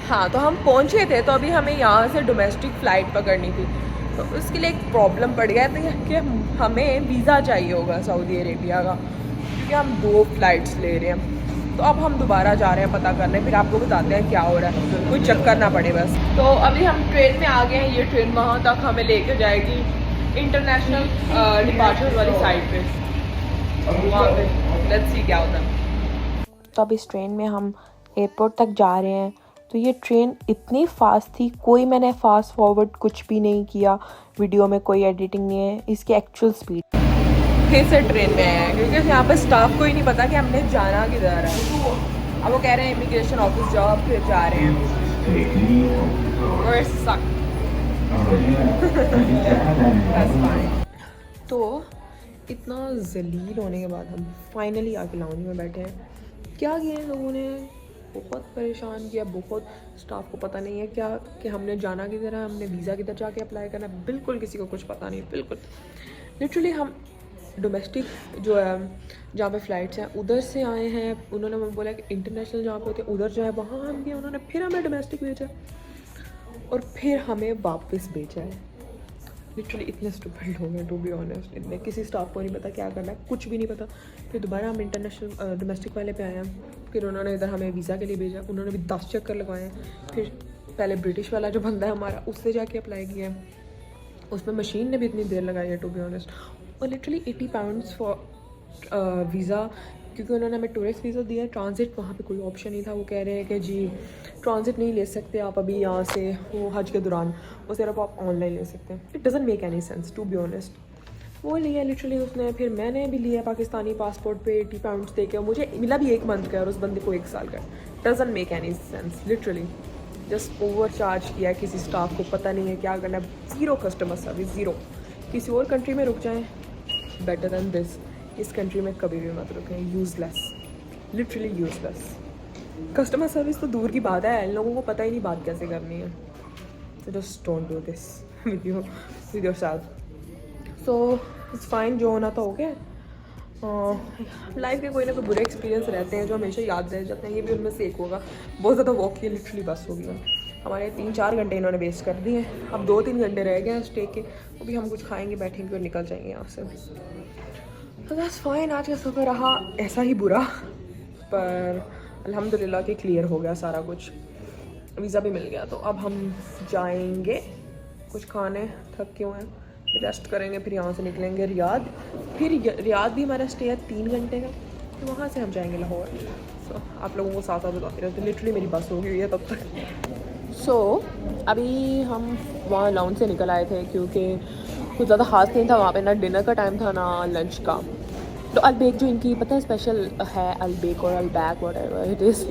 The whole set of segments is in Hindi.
हाँ, तो हम पहुँचे थे, तो अभी हमें यहाँ से डोमेस्टिक फ़्लाइट पकड़नी थी, तो उसके लिए एक प्रॉब्लम पड़ गया था कि हमें वीज़ा चाहिए होगा सऊदी अरेबिया का, क्योंकि हम 2 फ़्लाइट्स ले रहे हैं। तो अब हम दोबारा जा रहे हैं पता करने, फिर आपको बताते हैं क्या हो रहा है, कोई चक्कर ना पड़े बस। तो अभी हम ट्रेन में आ गए हैं, ये ट्रेन वहाँ तक हमें लेके जाएगी इंटरनेशनल डिपार्चर वाली साइड पे, वहाँ पे लेट्स सी क्या होता है। तो अब इस ट्रेन में हम एयरपोर्ट तक जा रहे हैं। तो ये ट्रेन इतनी फास्ट थी, कोई मैंने फास्ट फॉरवर्ड कुछ भी नहीं किया, वीडियो में कोई एडिटिंग नहीं है, इसकी एक्चुअल स्पीड। फिर से ट्रेन में आए हैं क्योंकि यहाँ पे स्टाफ को ही नहीं पता कि हमने जाना किधर है। अब वो कह रहे हैं इमिग्रेशन ऑफिस जाओ, फिर जा रहे हैं। तो इतना जलील होने के बाद हम फाइनली आके लाउंज में बैठे हैं। क्या किया इन लोगों ने, बहुत परेशान किया, बहुत स्टाफ को पता नहीं है क्या कि हमने जाना किधर है, हमने वीज़ा किधर जाके अप्लाई करना है, बिल्कुल किसी को कुछ पता नहीं, बिल्कुल। लिटरली हम डोमेस्टिक जो है जहाँ पे फ़्लाइट्स हैं उधर से आए हैं, उन्होंने हमें बोला कि इंटरनेशनल जहाँ पे होते हैं उधर जो है वहाँ हम गए, उन्होंने फिर हमें डोमेस्टिक भेजा और फिर हमें वापस भेजा है। लिटरली इतने स्टूपिड हो गए टू बी ऑनेस्ट, इतने किसी स्टाफ को नहीं पता क्या करना है, कुछ भी नहीं पता। फिर दोबारा हम इंटरनेशनल डोमेस्टिक वाले पे आए हैं, फिर उन्होंने इधर हमें वीज़ा के लिए भेजा, उन्होंने भी 10 चक्कर लगवाए हैं। फिर पहले ब्रिटिश वाला जो बंदा है हमारा, उससे जाके अप्लाई किया है, उसमें मशीन ने भी इतनी देर लगाई है टू बी ऑनेस्ट। और लिटरली 80 पाउंड्स फॉर वीज़ा, क्योंकि उन्होंने हमें टूरिस्ट वीज़ा दिया है, ट्रांजिट वहाँ पे कोई ऑप्शन नहीं था। वो कह रहे हैं कि जी ट्रांजिट नहीं ले सकते आप अभी यहाँ से, वो हज के दौरान, वो सिर्फ आप ऑनलाइन ले सकते हैं। It doesn't make any sense to be honest. वो लिया लिटरली उसने, फिर मैंने भी लिया पाकिस्तानी पासपोर्ट पे 80 पाउंड्स दे के, मुझे मिला भी 1 मंथ का और उस बंदे को 1 साल का। Doesn't make any sense, literally just over charge किया, किसी स्टाफ को पता नहीं है क्या करना है, ज़ीरो कस्टमर सर्विस, ज़ीरो। किसी और कंट्री में रुक जाएँ बेटर दैन दिस, इस कंट्री में कभी भी मत रुकें, useless, literally useless. Customer service तो दूर की बात है, इन लोगों को पता ही नहीं बात कैसे करनी है। So just don't do this with yourself। So it's fine, जो होना तो हो गया। लाइफ के कोई ना कोई बुरे एक्सपीरियंस रहते हैं जो हमेशा याद रह जाते हैं, ये भी उनमें से एक होगा। बहुत ज़्यादा वॉक किया, लिटरली बस हो गया हमारे 3-4 घंटे इन्होंने वेस्ट कर दिए। अब 2-3 घंटे रह गए हैं स्टे के, वो भी हम कुछ खाएंगे, बैठेंगे और निकल जाएंगे यहाँ से। तो दैट्स फाइन, आज का सफ़र रहा ऐसा ही बुरा, पर अल्हम्दुलिल्लाह कि क्लियर हो गया सारा कुछ, वीज़ा भी मिल गया। तो अब हम जाएंगे कुछ खाने, थक क्यों हैं, रेस्ट करेंगे, फिर यहाँ से निकलेंगे रियाद। फिर रियाद भी हमारा स्टे है 3 घंटे का, तो वहाँ से हम जाएंगे लाहौर। सो आप लोगों को साथ साथ बताते रहते, लिटरली मेरी बस हो गई है तब तक। सो अभी हम वहाँ लाउंज से निकल आए थे क्योंकि कुछ ज़्यादा ख़ास नहीं था वहाँ पे, ना डिनर का टाइम था ना लंच का। तो अलबेक जो इनकी पता है स्पेशल है, अलबेक और अलबैक व्हाटएवर इट इज़,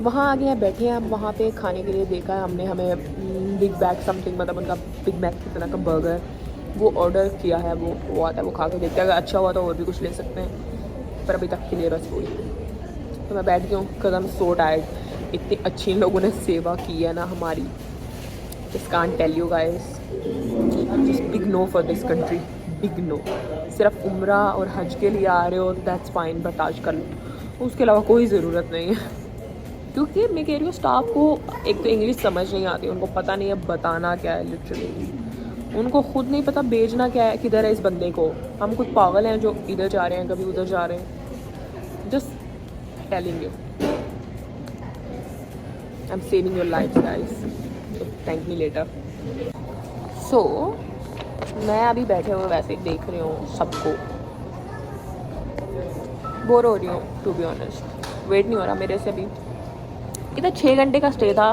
वहाँ आ गए हैं, बैठे हैं हम वहाँ पे खाने के लिए। देखा है हमने, हमें बिग बैग समथिंग, मतलब उनका बिग मैक की तरह का बर्गर वो ऑर्डर किया है, वो आता है, वो खा के देखते हैं, अगर अच्छा हुआ तो और भी कुछ ले सकते हैं, पर अभी तक के लिए बस वही। तो मैं बैठ गई हूँ because I am so tired. इतनी अच्छी इन लोगों ने सेवा की है ना हमारी, just can't tell you guys, just big no for this country, big no। सिर्फ उम्रा और हज के लिए आ रहे हो दैट्स फाइन, बट आजकल उसके अलावा कोई ज़रूरत नहीं है। क्योंकि मैं कह रही हूँ स्टाफ को एक तो इंग्लिश समझ नहीं आती, उनको पता नहीं है बताना क्या है, लिटरली उनको खुद नहीं पता भेजना क्या है, किधर है इस बंदे को। हम कुछ पागल हैं जो इधर जा रहे हैं कभी उधर जा रहे हैं, just telling you I am saving your life guys, thank me later. So मैं अभी बैठे हुए वैसे ही देख रही हूँ सबको, बोर हो रही हूँ टू बी ऑनेस्ट, वेट नहीं हो रहा मेरे से भी। इधर 6 घंटे का स्टे था,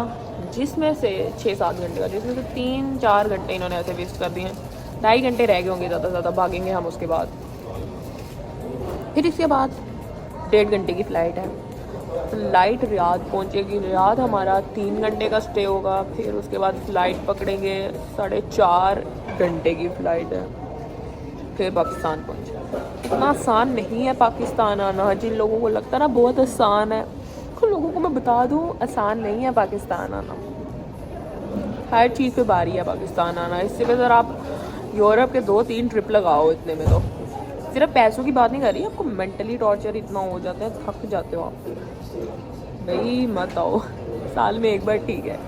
जिसमें से 6-7 घंटे का, जिसमें से 3-4 घंटे इन्होंने ऐसे वेस्ट कर दिए हैं। 2.5 घंटे रह गए होंगे ज़्यादा से ज़्यादा, भागेंगे हम उसके बाद। फिर इसके बाद 1.5 घंटे की फ़्लाइट है, फ़्लाइट रियाद पहुंचेगी। रियाद हमारा 3 घंटे का स्टे होगा, फिर उसके बाद फ़्लाइट पकड़ेंगे, 4.5 घंटे की फ़्लाइट है, फिर पाकिस्तान पहुंचे। इतना आसान नहीं है पाकिस्तान आना, जिन लोगों को लगता है ना बहुत आसान है, उन लोगों को मैं बता दूं आसान नहीं है पाकिस्तान आना। हर चीज़ पे बारी है पाकिस्तान आना, इससे बेहतर आप यूरोप के 2-3 ट्रिप लगाओ इतने में तो। सिर्फ पैसों की बात नहीं कर रही, आपको मेंटली टॉर्चर इतना हो जाता है, थक जाते हो आप। भाई मत आओ, साल में एक बार ठीक है,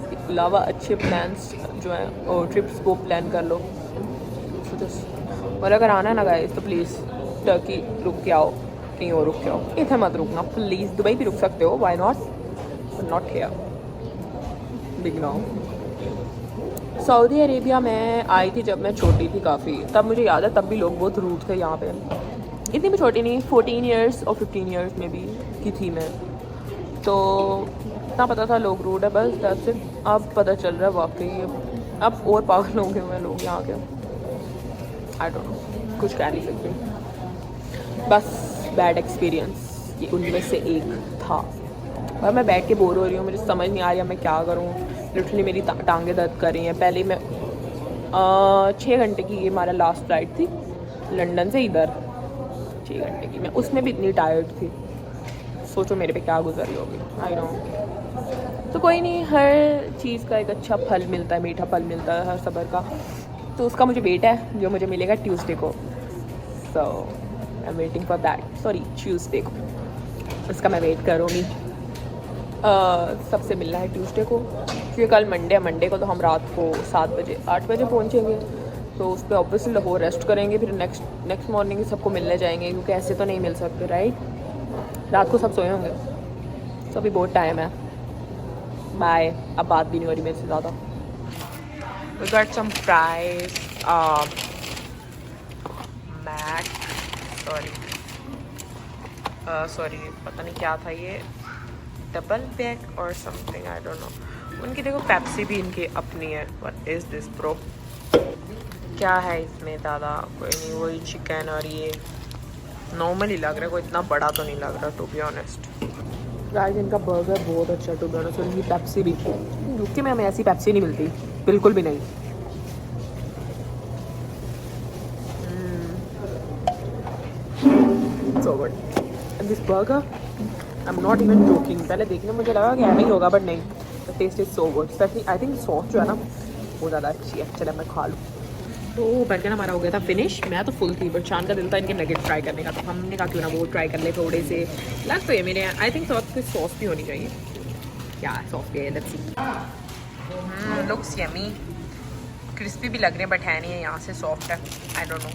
इसके अलावा अच्छे प्लान्स जो हैं और ट्रिप्स वो प्लान कर लो। और अगर आना है ना गाइस तो प्लीज़ टर्की रुक के आओ, कहीं और रुक के आओ, इधर मत रुकना प्लीज़। दुबई भी रुक सकते हो, why not here, big no. Saudi Arabia में आई थी जब मैं छोटी थी काफ़ी, तब मुझे याद है तब भी लोग बहुत रूड थे यहाँ पे। इतनी भी छोटी नहीं, 14 ईयर्स और 15 ईयर्स में भी की थी मैं, तो इतना पता था लोग रूड है बस, दैट्स इट। अब पता चल रहा है वाकई अब और पागल हो गए हैं लोग यहाँ के। आई डोंट नो, कुछ कह नहीं सकते, बस बैड एक्सपीरियंस ये उनमें से एक था। और मैं बैठ के बोर हो रही हूँ, मुझे समझ नहीं आ रही मैं क्या करूँ। लिटरली मेरी टांगें दर्द कर रही हैं। पहले मैं 6 घंटे की, ये हमारा लास्ट फ्लाइट थी लंदन से इधर, 6 घंटे की, मैं उसमें भी इतनी टायर्ड थी। सोचो मेरे पे क्या गुजर रही होगी। आई नो, तो कोई नहीं, हर चीज़ का एक अच्छा फल मिलता है, मीठा फल मिलता है हर सब्र का। तो उसका मुझे वेट है जो मुझे मिलेगा ट्यूसडे को। So I am waiting for that, sorry Tuesday को, उसका मैं वेट करूँगी। सबसे मिलना है ट्यूसडे को, क्योंकि कल मंडे को तो हम रात को 7 बजे 8 बजे पहुँचेंगे। तो उस पर ऑब्वियसली लाहौर रेस्ट करेंगे, फिर नेक्स्ट मॉर्निंग सबको मिलने जाएंगे, क्योंकि ऐसे तो नहीं मिल सकते राइट। रात को सब सोए होंगे, तो अभी बहुत टाइम है। बाय, अब बात भी नहीं हो रही मेरे से ज़्यादा। We got some fries, Mac, sorry पता नहीं क्या था ये, डबल बैक और समथिंग, आई डोंट नो। उनकी देखो पेप्सी भी इनकी अपनी है। व्हाट इज़ दिस ब्रो, क्या है इसमें दादा? कोई नहीं, वही चिकन और ये नॉर्मली लग रहा है, कोई इतना बड़ा तो नहीं लग रहा टू बी ऑनेस्ट। गाइस इनका बर्गर बहुत अच्छा टू बी ऑनेस्ट, और इनकी पेप्सी भी, यूके में हमें ऐसी पेप्सी नहीं मिलती, बिल्कुल भी नहीं। So good. And this burger, I'm not even joking. पहले देखने में मुझे लगा कि ऐसा ही होगा, बट नहीं, the taste is so good. Especially I think sauce जो है ना वो ज़्यादा अच्छी है। चलो मैं खा लूँ। तो बर्गर हमारा हो गया था फिनिश। मैं तो फुल थी, बट शान का दिल था इनके नगेट ट्राई करने का, तो हमने कहा क्यों ना वो ट्राई कर ले थोड़े से। लग तो ये मेरे, आई थिंक सॉस भी होनी चाहिए। क्या सॉस भी है, let's see. Looks yummy, crispy भी लग रहे हैं, बट है नहीं है, यहाँ से सॉफ्ट है। आई डोंट नो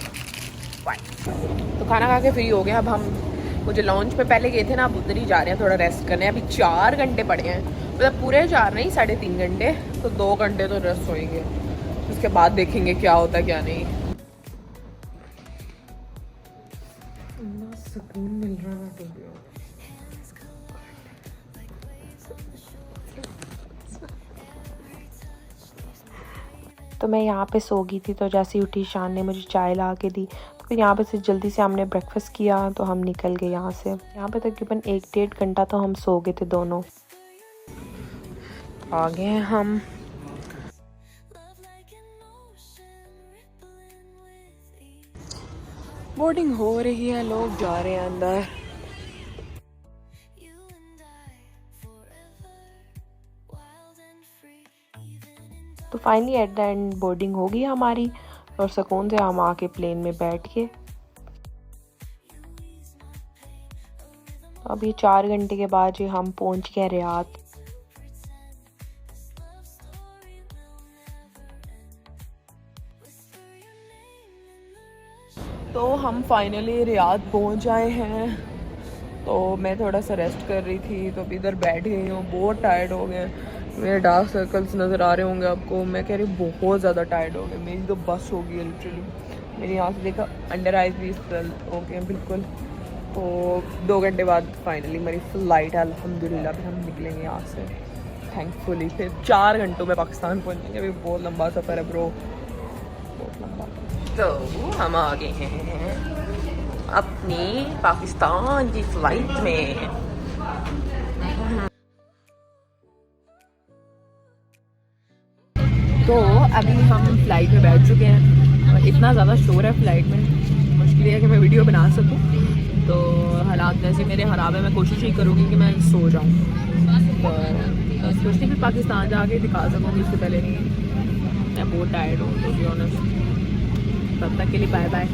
वाई। तो खाना खा के फ्री हो गया। अब हम मुझे लॉन्च पे पहले गए थे ना, अब उधर ही जा रहे हैं थोड़ा रेस्ट करने। अभी 4 घंटे पड़े हैं, मतलब पूरे 4 नहीं, 3.5 घंटे, तो 2 घंटे तो रेस्ट होएंगे। उसके बाद देखेंगे क्या होता है क्या नहीं। सुकून मिल रहा है। तो मैं यहाँ पे सो गई थी, तो जैसे उठी शान ने मुझे चाय ला के दी, तो फिर यहाँ पे से जल्दी से हमने ब्रेकफास्ट किया, तो हम निकल गए यहाँ से। यहाँ पे तकरीबन 1-1.5 घंटा तो हम सो गए थे दोनों। आ गए हैं हम। बोर्डिंग हो रही है, लोग जा रहे हैं अंदर। तो finally at the end boarding हो गई हमारी, और सुकून से हम आके प्लेन में बैठ के। अभी 4 घंटे के बाद जो हम पहुंच गए रियाद। तो हम फाइनली रियाद पहुंच आए हैं। तो मैं थोड़ा सा रेस्ट कर रही थी, तो अभी इधर बैठ गई हूँ, बहुत टायर्ड हो गए। मेरे डार्क सर्कल्स नज़र आ रहे होंगे आपको, मैं कह रही हूँ बहुत ज़्यादा टायर्ड हो गए। मेरी तो बस हो गई है लिटरली। मेरी यहाँ से देखा अंडर आइज भी हो गए बिल्कुल। तो 2 घंटे बाद फाइनली मेरी फ्लाइट है अल्हम्दुलिल्लाह। फिर हम निकलेंगे यहाँ से थैंकफुली, फिर 4 घंटों में पाकिस्तान पहुँचेंगे। अभी बहुत लंबा सफ़र है ब्रो, बहुत लंबा। तो हम आ गए हैं अपनी पाकिस्तान की फ़्लाइट में। तो अभी हम फ़्लाइट में बैठ चुके हैं, और इतना ज़्यादा शोर है फ़्लाइट में, मुश्किल है कि मैं वीडियो बना सकूं। तो हालात जैसे मेरे ख़राब है, मैं कोशिश ही करूँगी कि मैं सो जाऊँ। तो सोचती फिर पाकिस्तान जाके दिखा सकूँगी, इससे पहले नहीं। मैं बहुत टायर्ड हूँ टू बी ऑनेस्ट। तब तक के लिए बाय बाय।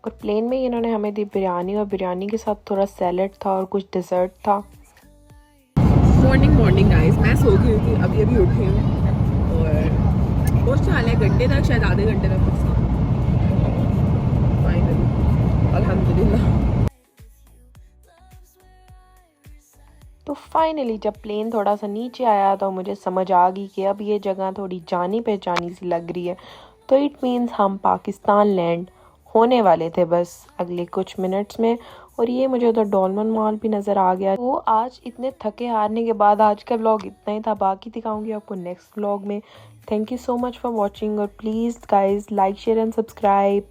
और प्लेन में इन्होंने हमें दी बिरयानी, और बिरयानी के साथ थोड़ा सैलड था और कुछ डिज़र्ट था। मॉर्निंग गाइस, मैं सो गई थी, अभी उठी हूँ और पहुँचने वाले घंटे तक, शायद आधे घंटे तक फाइनली अल्हम्दुलिल्लाह। तो फाइनली जब प्लेन थोड़ा सा नीचे आया तो मुझे समझ आ गई कि अब ये जगह थोड़ी जानी पहचानी सी लग रही है। तो इट मीन्स हम पाकिस्तान लैंड होने वाले थे बस अगले कुछ मिनट्स में। और ये मुझे उधर डॉलमन मॉल भी नज़र आ गया। तो आज इतने थके हारने के बाद आज का व्लॉग इतना ही था, बाकी दिखाऊंगी आपको नेक्स्ट व्लॉग में। Thank you so much for watching, और please guys like share and subscribe.